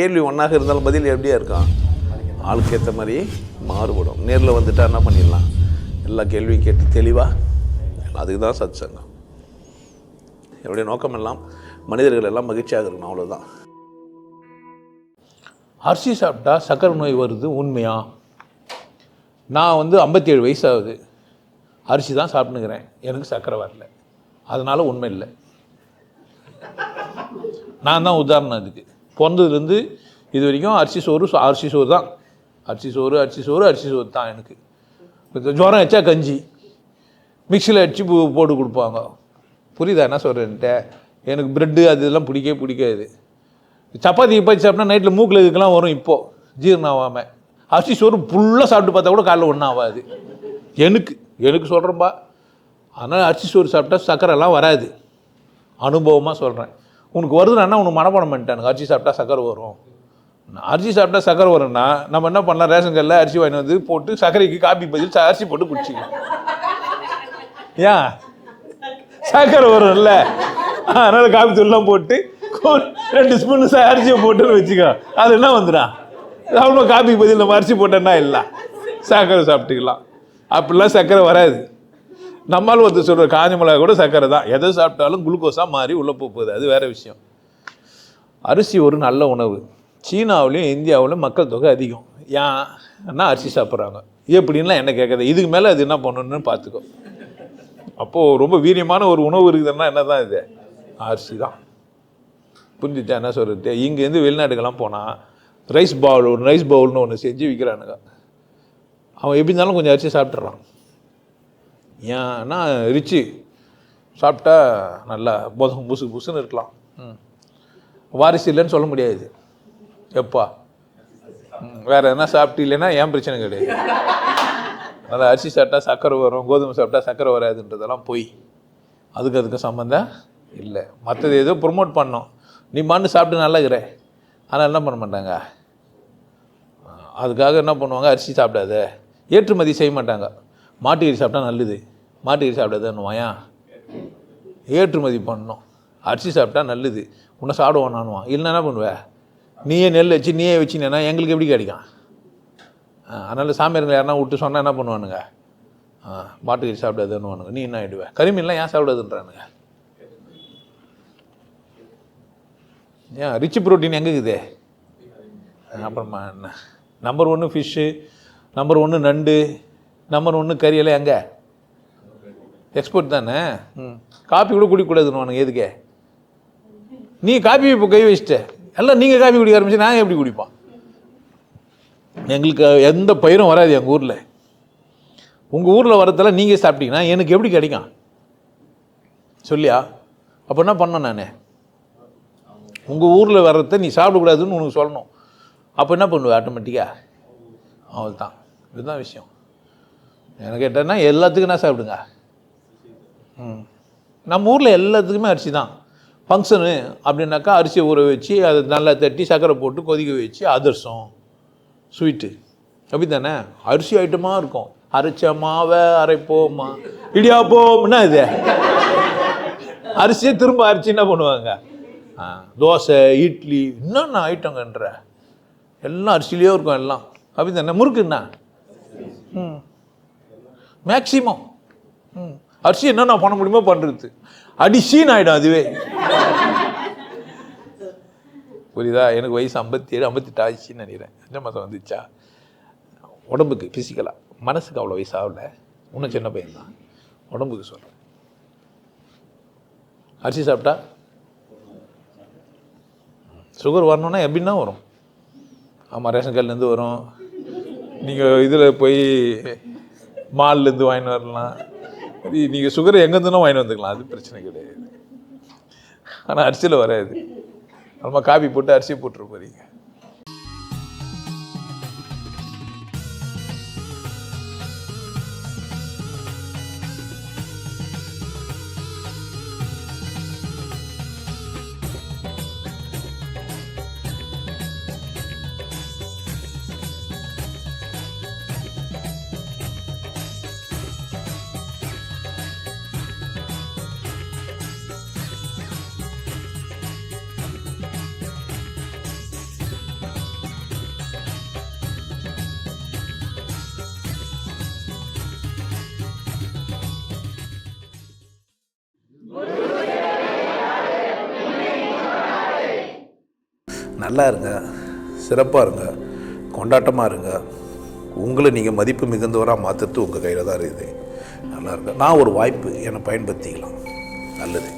கேள்வி ஒன்றாக இருந்தாலும் பதில் எப்படியா இருக்கும், ஆளுக்கு ஏற்ற மாதிரி மாறுபடும். நேரில் வந்துட்டால் என்ன பண்ணிடலாம், எல்லா கேள்வியும் கேட்டு தெளிவாக. அதுக்கு தான் சத் சங்கம். என்னுடைய நோக்கம் எல்லாம் மனிதர்கள் எல்லாம் மகிழ்ச்சியாக இருக்கணும், அவ்வளோதான். அரிசி சாப்பிட்டா சக்கரை நோய் வருது உண்மையா? நான் 57 வயசு ஆகுது, அரிசி தான் சாப்பிட்டுக்கிறேன், எனக்கு சக்கரை வரல, அதனால் உண்மை இல்லை. நான் தான் உதாரணம். அதுக்கு பிறந்ததுலேருந்து இது வரைக்கும் அரிசி சோறு தான், அரிசி சோறு தான். எனக்கு இப்போ ஜுரம் வச்சா கஞ்சி மிக்சியில் அடித்து போட்டு கொடுப்பாங்க. புரியுதா என்ன சொல்கிறேன்ட்டு? எனக்கு ப்ரெட்டு அது இதெல்லாம் பிடிக்காது. சப்பாத்தி பச்சு சாப்பிட்டா நைட்டில் மூக்கில் இதுக்கெல்லாம் வரும். இப்போது ஜீரணம் ஆகாமல் அரிசி சோறு ஃபுல்லாக சாப்பிட்டு பார்த்தா கூட காலைல ஒன்றும் ஆகாது. எனக்கு சொல்கிறேன்பா. அதனால் அரிசி சோறு சாப்பிட்டா சக்கரைலாம் வராது. அனுபவமாக சொல்கிறேன். உனக்கு வருதுன்னா உனக்கு மனப்பாடம் பண்ணிட்டானுங்க, அரிசி சாப்பிட்டா சக்கரை வரும். அரிசி சாப்பிட்டா சக்கரை வரும்னா நம்ம என்ன பண்ணலாம், ரேஷன் கல்லில் அரிசி வாங்கி போட்டு சர்க்கரைக்கு காப்பி பதில் அரிசி போட்டு குடிச்சிக்கலாம். ஏன் சக்கரை வரும்ல, அதனால் காப்பி தூள்லாம் போட்டு 2 ஸ்பூன் அரிசியை போட்டுன்னு வச்சுக்கோ, அது என்ன வந்துடும், அவ்வளோ காப்பி பதில் நம்ம அரிசி போட்டோன்னா இல்லை சக்கரை சாப்பிட்டுக்கலாம். அப்படிலாம் சக்கரை வராது. நம்மளால் சொல்கிற காஞ்ச மிளகா கூட சக்கரை தான். எதை சாப்பிட்டாலும் குளுக்கோஸாக மாறி உள்ளே போகுது, அது வேறு விஷயம். அரிசி ஒரு நல்ல உணவு. சீனாவிலையும் இந்தியாவிலும் மக்கள் தொகை அதிகம். ஏன்னா அரிசி சாப்பிட்றாங்க. எப்படின்லாம் என்ன கேட்குறது, இதுக்கு மேலே அது என்ன பண்ணணுன்னு பார்த்துக்கோ. அப்போது ரொம்ப வீரியமான ஒரு உணவு இருக்குதுன்னா என்ன தான் இது, அரிசி தான். புரிஞ்சுச்சா என்ன சொல்கிறது? இங்கேருந்து வெளிநாட்டுக்கெல்லாம் போனால் ரைஸ் பவுல்னு ஒன்று செஞ்சு விற்கிறானுங்க. அவன் எப்படி இருந்தாலும் கொஞ்சம் அரிசி சாப்பிட்றான். ஏன்னா ரிச்சு சாப்பிட்டா நல்லா புசுன்னு இருக்கலாம். வாரிசு இல்லைன்னு சொல்ல முடியாது. எப்பா வேறு எதனா சாப்பிட்டு இல்லைன்னா ஏன் பிரச்சனை கிடையாது. நல்லா அரிசி சாப்பிட்டா சக்கரை வரும், கோதுமை சாப்பிட்டா சக்கரை வராதுன்றதெல்லாம் போய் அதுக்கு சம்மந்தம் இல்லை. மற்றது ஏதோ ப்ரொமோட் பண்ணோம். நீ மண்ணு சாப்பிட்டு நல்லா இருக்கிற, ஆனால் என்ன பண்ண மாட்டாங்க, அதுக்காக என்ன பண்ணுவாங்க, அரிசி சாப்பிடாத, ஏற்றுமதி செய்ய மாட்டாங்க. மாட்டுக்கறி சாப்பிட்டா நல்லது, மாட்டுக்கறி சாப்பிடாதன்னுவாயா, ஏற்றுமதி பண்ணணும். அரிசி சாப்பிட்டா நல்லது, உன்னை சாப்பிடுவான் நானுவான். இல்லைன்னா என்ன பண்ணுவேன், நீயே நெல் வச்சு நீயே வச்சுனா எங்களுக்கு எப்படி கிடைக்கும்? அதனால் சாமியாருங்களை யாருன்னா விட்டு சொன்னால் என்ன பண்ணுவானுங்க, மாட்டுக்கறி சாப்பிடாதுன்னுவானுங்க. நீ என்ன ஆகிடுவேன், கறிமீன்லாம் ஏன் சாப்பிடாதுன்றானுங்க. ஏன் ரிச் ப்ரோட்டீன் எங்கே இருக்குது? அப்புறமா என்ன, நம்பர் 1 ஃபிஷ்ஷு, நம்பர் 1 நண்டு, நம்பர் 1 கறியெல்லாம் எங்கே? எக்ஸ்போர்ட் தானே. காப்பி கூட குடிக்கக்கூடாதுன்னு எதுக்கே? நீ காப்பி இப்போ கை வச்சுட்ட, எல்லாம் நீங்கள் காப்பி குடிக்க ஆரம்பிச்சு நாங்கள் எப்படி குடிப்போம்? எங்களுக்கு எந்த பயிரும் வராது எங்கள் ஊரில். உங்கள் ஊரில் வரதெல்லாம் நீங்கள் சாப்பிட்டீங்கன்னா எனக்கு எப்படி கிடைக்கும் சொல்லியா? அப்போ என்ன பண்ணேன் நான், உங்கள் ஊரில் வர்றத நீ சாப்பிடக்கூடாதுன்னு உனக்கு சொல்லணும். அப்போ என்ன பண்ணுவேன் ஆட்டோமேட்டிக்காக? அவள் தான். இதுதான் விஷயம். எனக்கு கேட்டேன்னா எல்லாத்துக்கும் என்ன சாப்பிடுங்க. நம்ம ஊரில் எல்லாத்துக்குமே அரிசி தான். ஃபங்க்ஷனு அப்படின்னாக்கா அரிசியை ஊற வச்சு அதை நல்லா தட்டி சக்கரை போட்டு கொதிக்க வச்சு அதிரசம் ஸ்வீட்டு அப்படி தானே அரிசி ஐட்டமாக இருக்கும். அரைச்ச மாவை அரைப்போமா இடியாப்போம்னா இது அரிசியை திரும்ப அரைச்சி என்ன பண்ணுவாங்க, தோசை இட்லி என்னென்ன ஐட்டங்கன்ற எல்லாம் அரிசிலேயே இருக்கும் எல்லாம். அப்படி தானே முறுக்குண்ணா மேக்சிமம் அரிசி என்னென்ன பண்ண முடியுமோ பண்ணுறது. அடிசீன் ஆகிடும் அதுவே. புரியுதா? எனக்கு வயசு 57 58 ஆயிடுச்சின்னு நினைக்கிறேன். 5 மாதம் வந்துச்சா. உடம்புக்கு ஃபிசிக்கலாக, மனசுக்கு அவ்வளோ வயசு ஆகலை, இன்னும் சின்ன பையன்தான். உடம்புக்கு சொல்கிறேன். அரிசி சாப்பிட்டா சுகர் வரணுன்னா எப்படின்னா வரும். ஆமாம், ரேஷன் கல்லேருந்து வரும். நீங்கள் இதில் போய் மால்லேருந்து வாங்கிட்டு வரலாம். நீங்கள் சுகர் எங்கேருந்துனா வாங்கிட்டு வந்துக்கலாம், அது பிரச்சனை கிடையாது. ஆனால் அரிசியில் வராது. நம்ம காப்பி போட்டு அரிசி போட்டுரு போகிறீங்க. நல்லா இருங்க, சிறப்பாக இருங்க, கொண்டாட்டமாக இருங்க. உங்களை நீங்கள் மதிப்பு மிகுந்தவராக மாற்றுறது உங்கள் கையில் தான் இருக்குது. நல்லா இருங்க. நான் ஒரு வாய்ப்பு என்னை பயன்படுத்திக்கலாம். நல்லது.